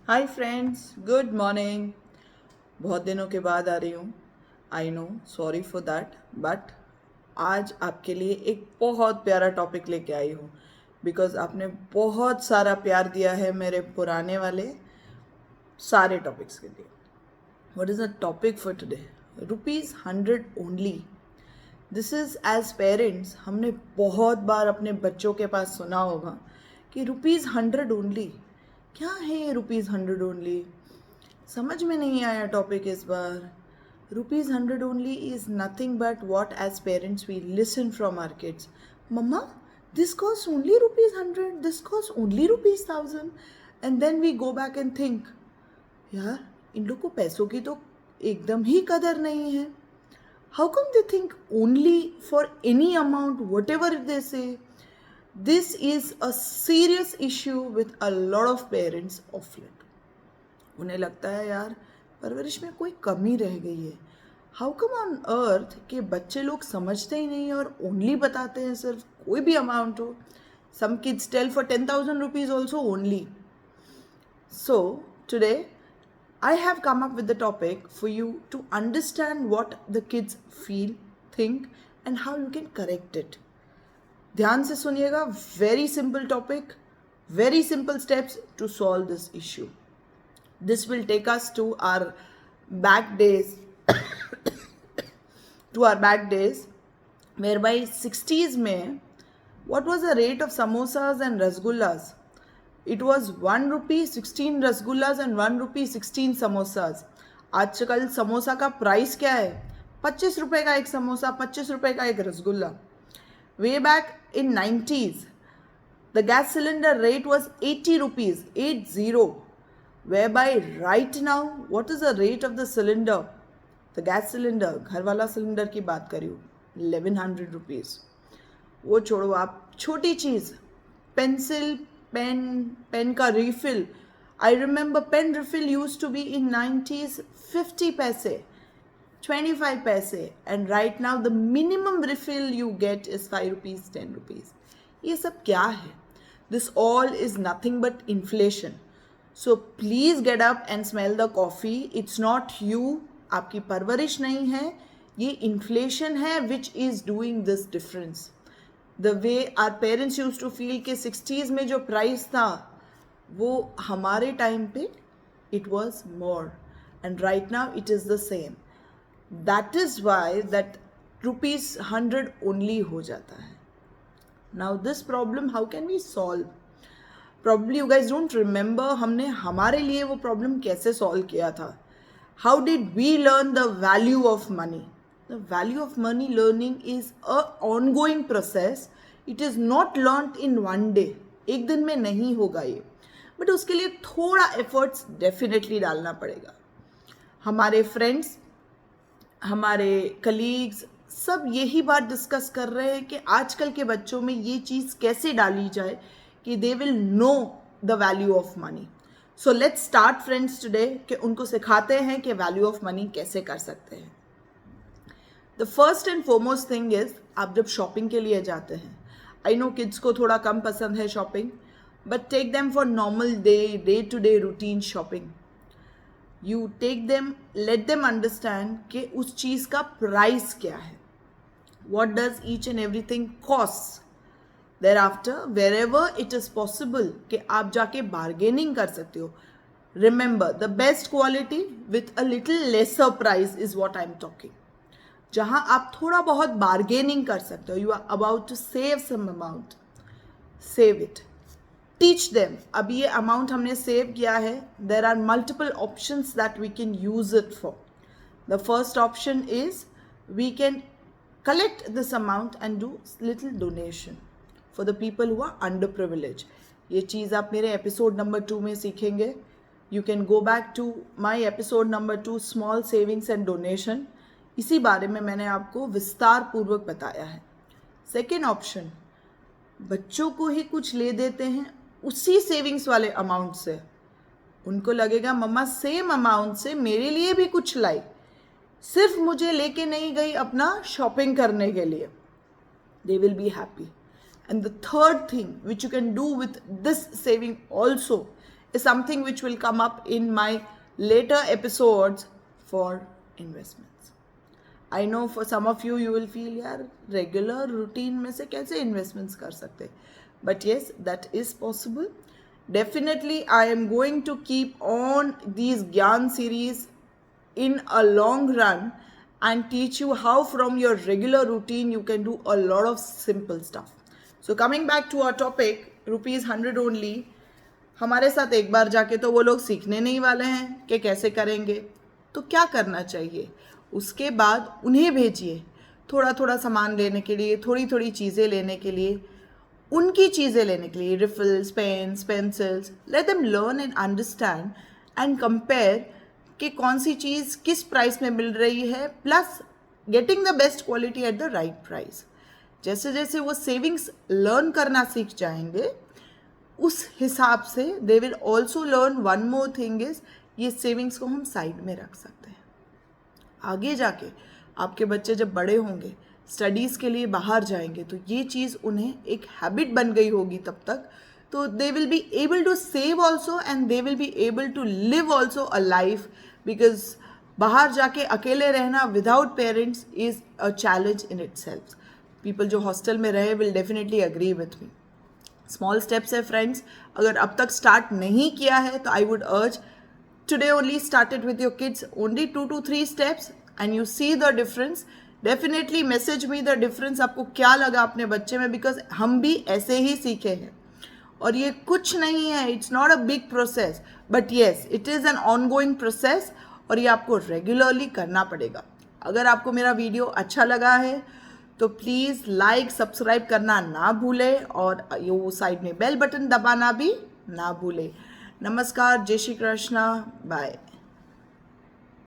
Hi friends, good morning. बहुत दिनों के बाद आ रही हूँ। I know, sorry for that, but आज आपके लिए एक बहुत प्यारा टॉपिक लेके आई हूँ बिकॉज आपने बहुत सारा प्यार दिया है मेरे पुराने वाले सारे टॉपिक्स के लिए। What is the topic for today? ₹100 only. This is as parents हमने बहुत बार अपने बच्चों के पास सुना होगा कि ₹100 ओनली। क्या है ये ₹100 ओनली? समझ में नहीं आया टॉपिक इस बार। ₹100 only is nothing but what as parents we listen from our kids. मम्मा, this cost only ₹100, this cost only ₹1000, and then we go back and think, यार इन लोग को पैसों की तो एकदम ही कदर नहीं है। How come they think only for any amount whatever they say? This is a serious issue with a lot of parents of late. उन्हें लगता है यार परवरिश में कोई कमी रह गई है। हाउ कम ऑन अर्थ के बच्चे लोग समझते ही नहीं और ओनली बताते हैं, सिर्फ कोई भी अमाउंट हो। Some kids tell for 10,000 rupees also only. So today I have come up with the topic for you to understand what the kids feel, think and how you can correct it. ध्यान से सुनिएगा, very simple topic, very simple steps to solve this issue. This will take us to our back days, whereby 60s में what was the rate of samosas and rasgullas? It was 1 rupee 16 rasgullas and 1 rupee 16 samosas. आजकल समोसा का price क्या है? 25 रुपए का एक समोसा, 25 रुपए का एक rasgulla. Way back in 90s, the gas cylinder rate was 80 rupees, 80. Whereby right now, what is the rate of the cylinder? The gas cylinder, घर वाला सिलेंडर की बात करी हूँ, 1100 rupees. वो छोड़ो, आप छोटी चीज़, पेंसिल, पेन का refill. I remember pen refill use to be in 90s 50 पैसे, 25 पैसे, and right now the minimum refill you get is 5 rupees, 10 rupees. ये सब क्या है? This all is nothing but inflation. So please get up and smell the coffee. It's not you, आपकी परवरिश नहीं है, ये इन्फ्लेशन है which is doing this difference. The way are parents use to feel के 60s में जो price था वो हमारे टाइम पे it was more, and right now it is the same. That is why that ₹100 only हो जाता है. Now this problem how can we solve? Probably you guys don't remember हमने हमारे लिए वो प्रॉब्लम कैसे सॉल्व किया था. How did we learn the value of money? The value of money learning is a ongoing process. It is not learned in one day. एक दिन में नहीं होगा ये, बट उसके लिए थोड़ा एफर्ट्स डेफिनेटली डालना पड़ेगा. हमारे फ्रेंड्स, हमारे कलीग्स सब यही बात डिस्कस कर रहे हैं कि आजकल के बच्चों में ये चीज़ कैसे डाली जाए कि they will know the value of money. So let's start friends today कि उनको सिखाते हैं कि वैल्यू ऑफ मनी कैसे कर सकते हैं. The first and foremost thing is, आप जब शॉपिंग के लिए जाते हैं, आई नो किड्स को थोड़ा कम पसंद है shopping, but take them for normal day to day routine shopping. You take them, let them understand कि उस चीज़ का प्राइस क्या है, what does each and everything cost. Thereafter wherever it is possible कि आप जाके bargaining कर सकते हो. Remember the best quality with a little lesser price is what I am talking. जहां आप थोड़ा बहुत बार्गेनिंग कर सकते हो, you are about to save some amount, save it. Teach them, अब ये अमाउंट हमने सेव किया है, there are multiple options that we can use it for. The first option is we can collect this amount and do little donation for the people who are underprivileged. ये चीज़ आप मेरे episode number 2 में सीखेंगे. You can go back to my episode number 2, small savings and donation. इसी बारे में मैंने आपको विस्तार पूर्वक बताया है. सेकेंड ऑप्शन, बच्चों को ही कुछ ले देते हैं उसी सेविंग्स वाले अमाउंट से. उनको लगेगा मम्मा सेम अमाउंट से मेरे लिए भी कुछ लाई, सिर्फ मुझे लेके नहीं गई अपना शॉपिंग करने के लिए. दे will be happy. And the third thing which you can do with this saving also is something which will come up in my later episodes for investments. I know for some of you, you will feel यार regular routine में से कैसे investments कर सकते, but yes, that is possible. Definitely, I am going to keep on these Gyan series in a long run and teach you how from your regular routine you can do a lot of simple stuff. So coming back to our topic, ₹100 only. हमारे साथ एक बार जाके तो वो लोग सीखने नहीं वाले हैं कि कैसे करेंगे, तो क्या करना चाहिए? उसके बाद उन्हें भेजिए थोड़ा थोड़ा सामान लेने के लिए, थोड़ी थोड़ी चीज़ें लेने के लिए, उनकी चीज़ें लेने के लिए, refills, pens, pencils. Let them learn and understand and compare कि कौन सी चीज़ किस प्राइस में मिल रही है, plus getting the best quality at the right price. जैसे जैसे वो सेविंग्स लर्न करना सीख जाएंगे, उस हिसाब से they will also learn one more thing is, ये सेविंग्स को हम साइड में रख सकते हैं. आगे जाके आपके बच्चे जब बड़े होंगे, स्टडीज़ के लिए बाहर जाएंगे, तो ये चीज़ उन्हें एक हैबिट बन गई होगी तब तक, तो they will be able to save also and they will be able to live also a life. Because बाहर जाके अकेले रहना without parents is a challenge in itself. People जो हॉस्टल में रहे will definitely agree with me. Small steps है friends. अगर अब तक स्टार्ट नहीं किया है तो I would urge, today only started with your kids, only 2 to 3 steps and you see the difference. Definitely message me the difference, आपको क्या लगा अपने बच्चे में, because हम भी ऐसे ही सीखे हैं और ये कुछ नहीं है, it's not a big process, but yes it is an ongoing process और ये आपको रेगुलरली करना पड़ेगा. अगर आपको मेरा वीडियो अच्छा लगा है तो प्लीज़ लाइक सब्सक्राइब करना ना भूलें और ये साइड में बेल बटन दबाना भी ना भूलें. नमस्कार, जय श्री कृष्णा, बाय.